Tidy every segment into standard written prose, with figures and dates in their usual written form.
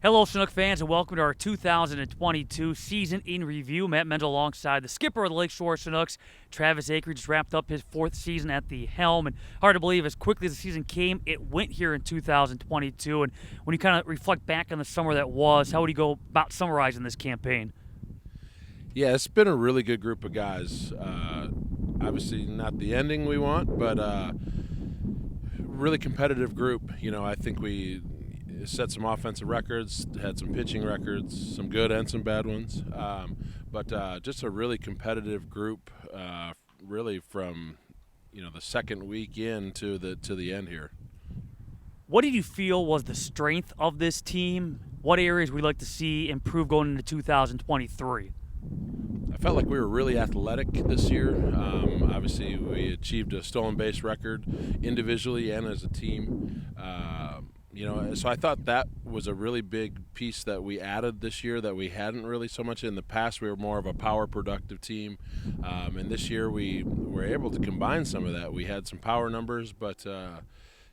Hello, Chinook fans, and welcome to our 2022 season in review. Matt Menzl alongside the skipper of the Lakeshore Chinooks, Travis Akre, just wrapped up his fourth season at the helm. And hard to believe, as quickly as the season came, it went here in 2022. And when you kind of reflect back on the summer that was, how would you go about summarizing this campaign? Yeah, it's been a really good group of guys. Obviously, not the ending we want, but really competitive group. I think we set some offensive records, had some pitching records, some good and some bad ones. But just a really competitive group, really from the second week in to the end here. What did you feel was the strength of this team? What areas would you like to see improve going into 2023? I felt like we were really athletic this year. Obviously, we achieved a stolen base record individually and as a team. So I thought that was a really big piece that we added this year that we hadn't really so much in the past. We were more of a power productive team, and this year we were able to combine some of that. We had some power numbers, but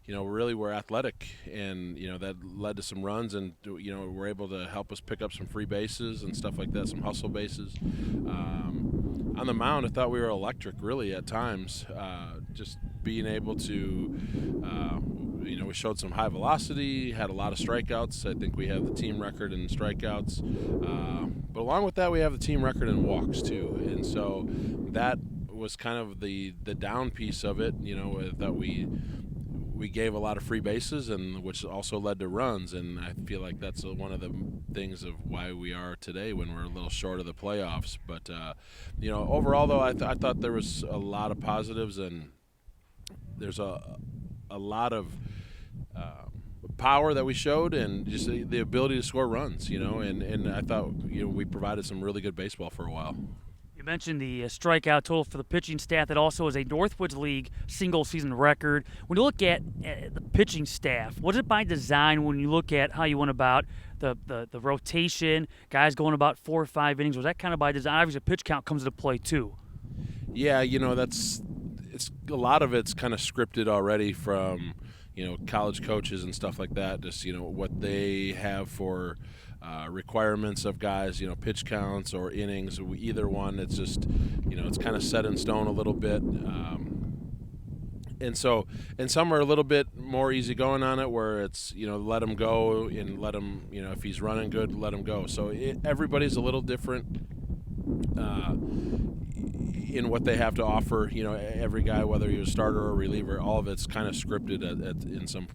really we're athletic, and that led to some runs, and we're able to help us pick up some free bases and stuff like that, some hustle bases. On the mound, I thought we were electric, really, at times. Just being able to, we showed some high velocity, had a lot of strikeouts. I think we have the team record in strikeouts. But along with that, we have the team record in walks, too. And so that was kind of the down piece of it, that we gave a lot of free bases, and which also led to runs, and I feel like that's one of the things of why we are today when we're a little short of the playoffs. But overall, though, I thought there was a lot of positives, and there's a lot of power that we showed, and just the ability to score runs. And I thought we provided some really good baseball for a while. You mentioned the strikeout total for the pitching staff. That also is a Northwoods League single-season record. When you look at the pitching staff, was it by design when you look at how you went about the rotation, guys going about 4 or 5 innings? Was that kind of by design? Obviously, pitch count comes into play too. Yeah, it's a lot of it's kind of scripted already from college coaches and stuff like that. Just what they have for requirements of guys, pitch counts or innings, either one. It's just, it's kind of set in stone a little bit. And some are a little bit more easygoing on it, where it's, let him go and let him, if he's running good, let him go. So everybody's a little different in what they have to offer. Every guy, whether you're a starter or a reliever, all of it's kind of scripted in some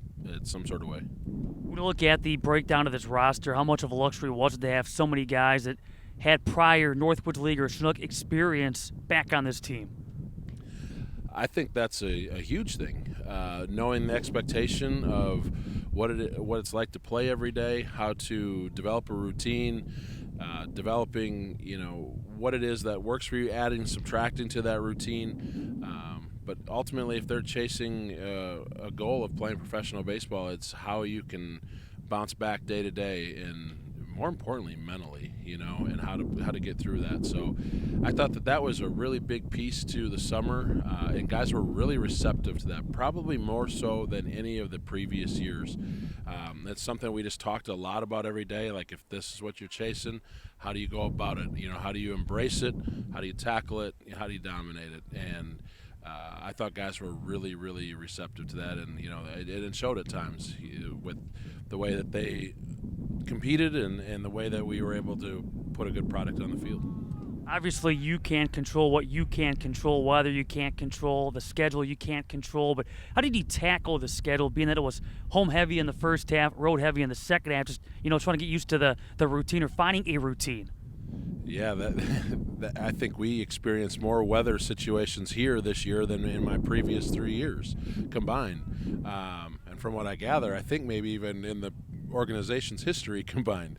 sort of way. When you look at the breakdown of this roster, how much of a luxury was it to have so many guys that had prior Northwoods League or Chinook experience back on this team? I think that's a huge thing. Knowing the expectation of what it's like to play every day, how to develop a routine, developing what it is that works for you, adding, subtracting to that routine. But ultimately, if they're chasing a goal of playing professional baseball, it's how you can bounce back day to day, and more importantly, mentally, and how to get through that. So I thought that was a really big piece to the summer, and guys were really receptive to that, probably more so than any of the previous years. It's something we just talked a lot about every day. Like, if this is what you're chasing, how do you go about it? How do you embrace it? How do you tackle it? How do you dominate it? And I thought guys were really, really receptive to that, and it showed at times with the way that they competed and the way that we were able to put a good product on the field. Obviously, you can't control what you can't control. Weather you can't control, the schedule you can't control. But how did you tackle the schedule, being that it was home heavy in the first half, road heavy in the second half? Just trying to get used to the routine, or finding a routine. Yeah, that I think we experienced more weather situations here this year than in my previous 3 years combined. And from what I gather, I think maybe even in the organization's history combined.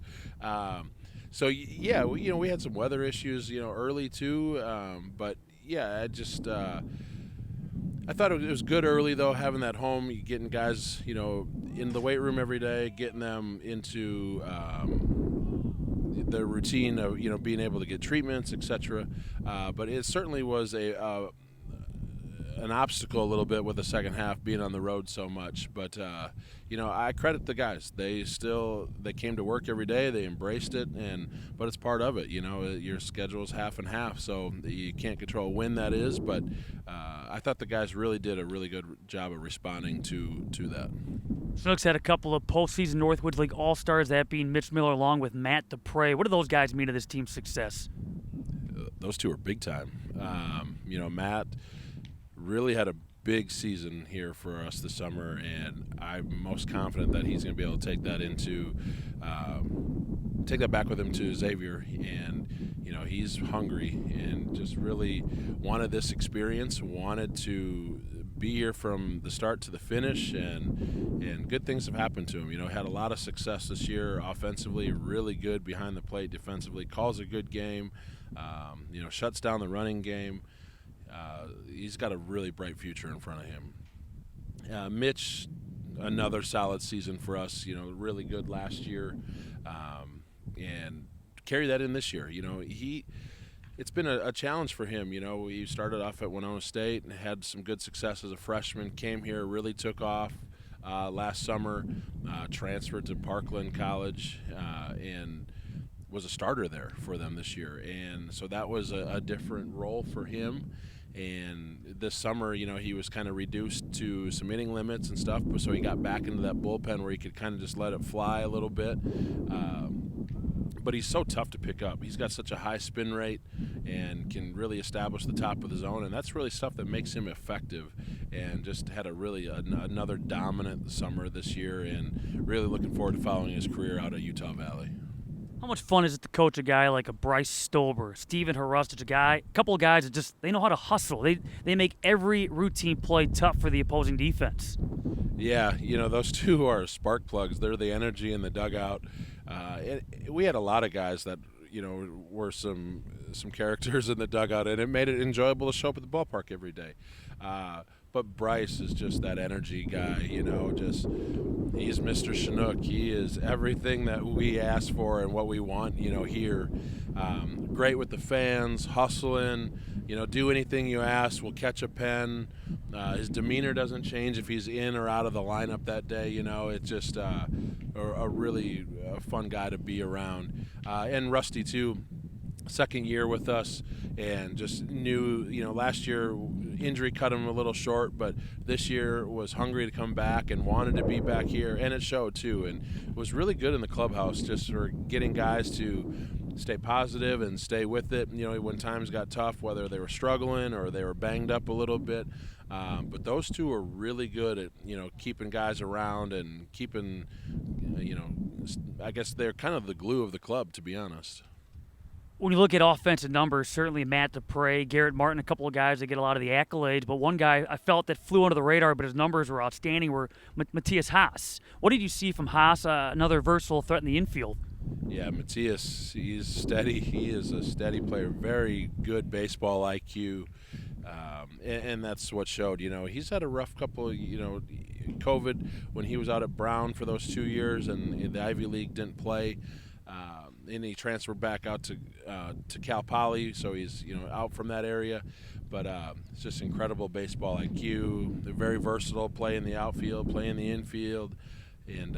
So yeah, we had some weather issues, early too. But yeah, I thought it was good early, though, having that home, getting guys, in the weight room every day, getting them into the routine of being able to get treatments, etc. But it certainly was a an obstacle a little bit with the second half being on the road so much. But I credit the guys. They came to work every day. They embraced it, but it's part of it. Your schedule is half and half, so you can't control when that is. But I thought the guys really did a really good job of responding to that. Chinooks had a couple of postseason Northwoods League All-Stars, that being Mitch Miller along with Matt Dupre. What do those guys mean to this team's success? Those two are big time. Matt really had a big season here for us this summer, and I'm most confident that he's going to be able to take that back with him to Xavier. And he's hungry and just really wanted this experience, wanted to be here from the start to the finish, and good things have happened to him. Had a lot of success this year offensively, really good behind the plate defensively, calls a good game, shuts down the running game. He's got a really bright future in front of him. Mitch, another solid season for us, really good last year, and carry that in this year. It's been a challenge for him. He started off at Winona State and had some good success as a freshman, came here, really took off last summer, transferred to Parkland College, and was a starter there for them this year. And so that was a different role for him. And this summer, he was kind of reduced to some inning limits and stuff, so he got back into that bullpen where he could kind of just let it fly a little bit. But he's so tough to pick up. He's got such a high spin rate and can really establish the top of the zone, and that's really stuff that makes him effective. And just had another dominant summer this year, and really looking forward to following his career out at Utah Valley. How much fun is it to coach a guy like a Bryce Stober, Steven Harustich, a couple of guys that they know how to hustle. They make every routine play tough for the opposing defense. Yeah, those two are spark plugs. They're the energy in the dugout. We had a lot of guys that were some characters in the dugout, and it made it enjoyable to show up at the ballpark every day. But Bryce is just that energy guy, he's Mr. Chinook. He is everything that we ask for and what we want, here. Great with the fans, hustling, do anything you ask, will catch a pen. His demeanor doesn't change if he's in or out of the lineup that day, it's just a really fun guy to be around. And Rusty, too. Second year with us, and just knew, last year injury cut him a little short, but this year was hungry to come back and wanted to be back here, and it showed too, and was really good in the clubhouse just for getting guys to stay positive and stay with it. When times got tough, whether they were struggling or they were banged up a little bit, but those two are really good at keeping guys around and keeping, I guess they're kind of the glue of the club, to be honest. When you look at offensive numbers, certainly Matt Dupre, Garrett Martin, a couple of guys that get a lot of the accolades, but one guy I felt that flew under the radar, but his numbers were outstanding, were Matias Haas. What did you see from Haas, another versatile threat in the infield? Yeah, Matias, he's steady. He is a steady player, very good baseball IQ, and that's what showed. He's had a rough couple of, COVID when he was out at Brown for those 2 years, and in the Ivy League didn't play. And he transferred back out to Cal Poly, so he's out from that area. But it's just incredible baseball IQ. They're very versatile, play in the outfield, play in the infield, and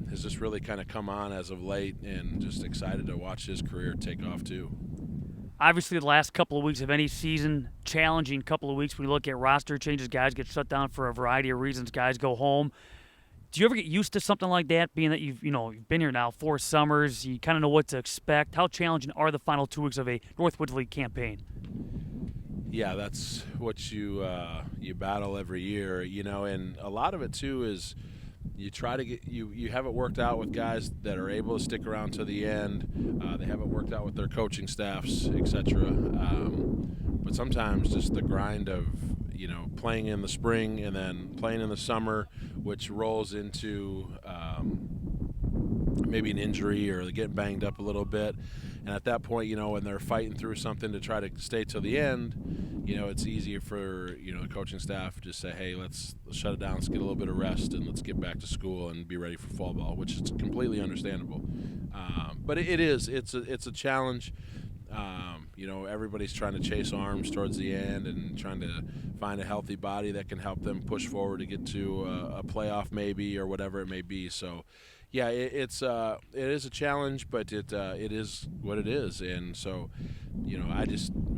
has just really kind of come on as of late, and just excited to watch his career take off too. Obviously, the last couple of weeks of any season, challenging couple of weeks when you look at roster changes, guys get shut down for a variety of reasons, guys go home. Do you ever get used to something like that, being that you've been here now 4 summers, you kind of know what to expect? How challenging are the final 2 weeks of a Northwoods League campaign? Yeah, that's what you battle every year, and a lot of it too is you try to get you have it worked out with guys that are able to stick around to the end. They have it worked out with their coaching staffs, etc. But sometimes just the grind of playing in the spring and then playing in the summer, which rolls into maybe an injury or they get banged up a little bit. And at that point, when they're fighting through something to try to stay till the end, it's easier for, the coaching staff to just say, hey, let's shut it down, let's get a little bit of rest, and let's get back to school and be ready for fall ball, which is completely understandable. But it's a challenge. Everybody's trying to chase arms towards the end and trying to find a healthy body that can help them push forward to get to a playoff maybe or whatever it may be. So, yeah, it is a challenge, but it is what it is. And so,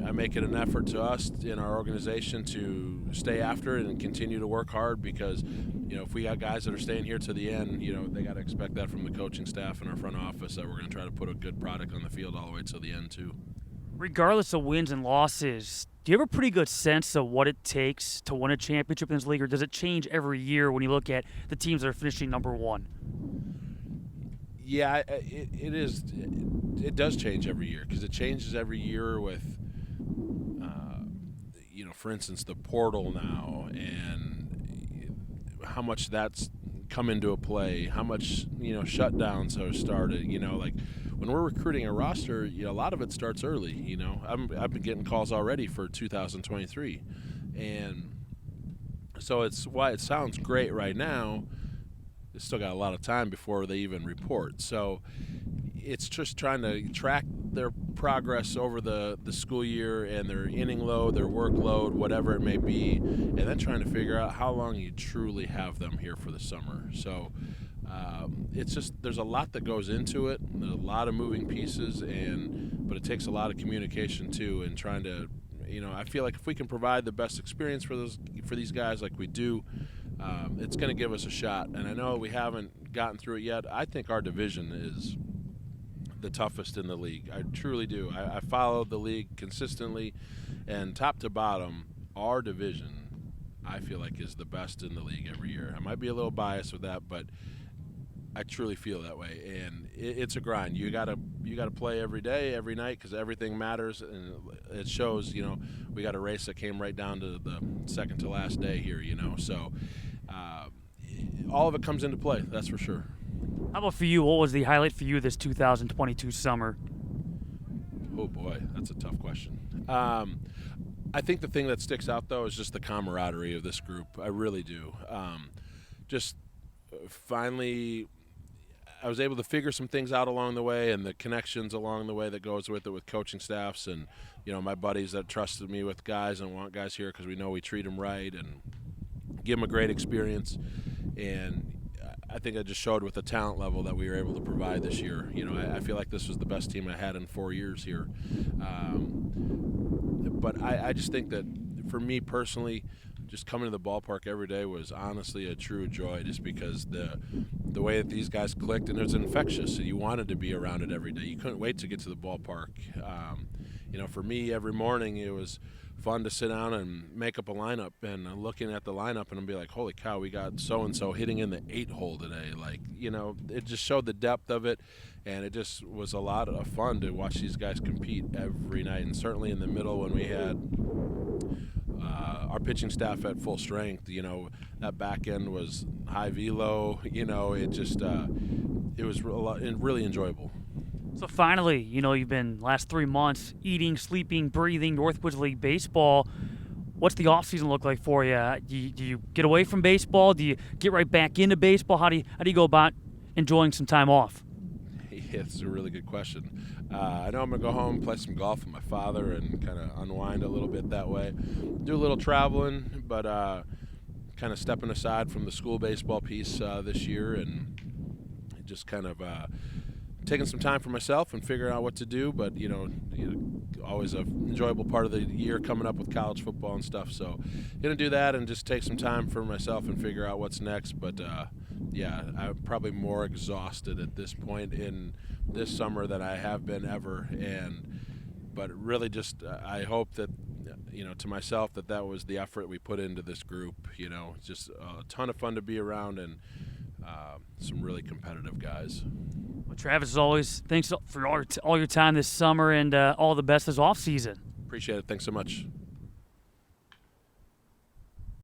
I make it an effort to us in our organization to stay after it and continue to work hard because, if we got guys that are staying here to the end, they got to expect that from the coaching staff and our front office that we're going to try to put a good product on the field all the way to the end too. Regardless of wins and losses, do you have a pretty good sense of what it takes to win a championship in this league, or does it change every year when you look at the teams that are finishing number one? Yeah, it is. It does change every year because it changes every year with, for instance, the portal now and how much that's come into a play, how much, shutdowns are started, like when we're recruiting a roster, a lot of it starts early, I've been getting calls already for 2023. And so it's why it sounds great right now. They still got a lot of time before they even report. So it's just trying to track their progress over the school year and their inning load, their workload, whatever it may be, and then trying to figure out how long you truly have them here for the summer. So it's just there's a lot that goes into it. There's a lot of moving pieces, but it takes a lot of communication too, and trying to, I feel like if we can provide the best experience for these guys like we do, it's going to give us a shot. And I know we haven't gotten through it yet. I think our division is the toughest in the league. I truly do. I followed the league consistently, and top to bottom, our division, I feel like, is the best in the league every year. I might be a little biased with that, but I truly feel that way. And it's a grind. You gotta play every day, every night, because everything matters, and it shows. We got a race that came right down to the second to last day here. So all of it comes into play. That's for sure. How about for you? What was the highlight for you this 2022 summer? Oh, boy, that's a tough question. I think the thing that sticks out, though, is just the camaraderie of this group. I really do. Just finally, I was able to figure some things out along the way, and the connections along the way that goes with it with coaching staffs and, my buddies that trusted me with guys and want guys here because we know we treat them right and give them a great experience. And I think I just showed with the talent level that we were able to provide this year. I feel like this was the best team I had in 4 years here. But I just think that for me personally, just coming to the ballpark every day was honestly a true joy, just because the way that these guys clicked, and it was infectious. So you wanted to be around it every day. You couldn't wait to get to the ballpark. For me, every morning it was fun to sit down and make up a lineup, and looking at the lineup and I'd be like, holy cow, we got so-and-so hitting in the 8 hole today. It just showed the depth of it, and it just was a lot of fun to watch these guys compete every night. And certainly in the middle when we had our pitching staff at full strength, that back end was high velo, it just it was really enjoyable. So finally, you've been last 3 months eating, sleeping, breathing Northwoods League baseball. What's the offseason look like for you? Do you get away from baseball? Do you get right back into baseball? How do you go about enjoying some time off? Yeah, it's a really good question. I know I'm going to go home, play some golf with my father, and kind of unwind a little bit that way. Do a little traveling, but kind of stepping aside from the school baseball piece this year, and just kind of taking some time for myself and figuring out what to do. But always an enjoyable part of the year coming up with college football and stuff. So gonna do that and just take some time for myself and figure out what's next. But I'm probably more exhausted at this point in this summer than I have been ever. But really just I hope that to myself that was the effort we put into this group. It's just a ton of fun to be around, and some really competitive guys. Well, Travis, as always, thanks for all your time this summer, and all the best this offseason. Appreciate it. Thanks so much.